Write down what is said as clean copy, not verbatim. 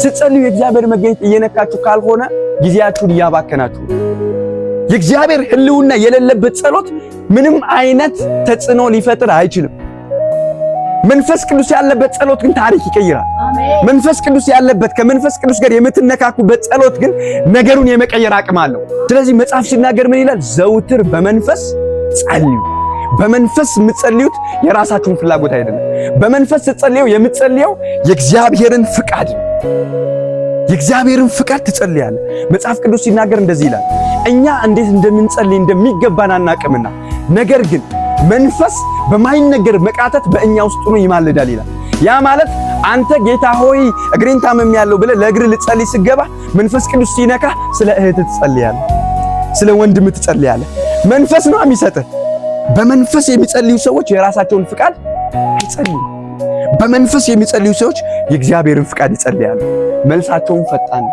ስትጸልዩ የእግዚአብሔር መገኘት እየነካችሁ ካልሆነ ጊዜያችሁን እያባከናችሁ። የእግዚአብሔር ሕልውና የሌለበት ጸሎት ምንም አይነት ተጽዕኖ ሊፈጥር አይችልም። መንፈስ ቅዱስ ያለበት ጸሎት ግን ታሪክ ይቀይራል። መንፈስ ቅዱስ ያለበት ከመንፈስ ቅዱስ ጋር የምትነካኩበት ጸሎት ግን ነገሩን የመቀየር አቅም አለው። ስለዚህ መጽሐፍ ሲናገር ምን ይላል? ዘውትር በመንፈስ ጸልዩ። በመንፈስ የምትጸልዩት የራሳችሁን ፍላጎት አይደለም። በመንፈስ ስትጸልዩ የምትጸልየው የእግዚአብሔርን ፍቃድ ነው። የእግዚአብሔርን ፍቃድ ትጸልያለህ። መጽሐፍ ቅዱስ ሲናገር እንደዚህ ይላል፣ እኛ እንዴት እንደምንጸልይ እንደሚገባን አናቅምና ነገር ግን መንፈስ በማይነገር መቃተት በእኛ ውስጥ ሆኖ ይማልዳል ይላል። ያ ማለት አንተ ጌታ ሆይ እግሬን ታመምያለሁ ብለህ ለእግር ልጸልይ ስገባ መንፈስ ቅዱስ ሲነካ ስለ እህት ትጸልያለህ፣ ስለ ወንድም ትጸልያለህ። መንፈስ ነው የሚሰጥህ። በመንፈስ የሚጸልዩ ሰዎች የራሳቸውን ፍቃድ አይጸልዩም። በመንፈስ የሚጸልዩ ሰዎች የእግዚአብሔርን ፍቃድ ይጸልያሉ። መልሳቸውን ፈጣን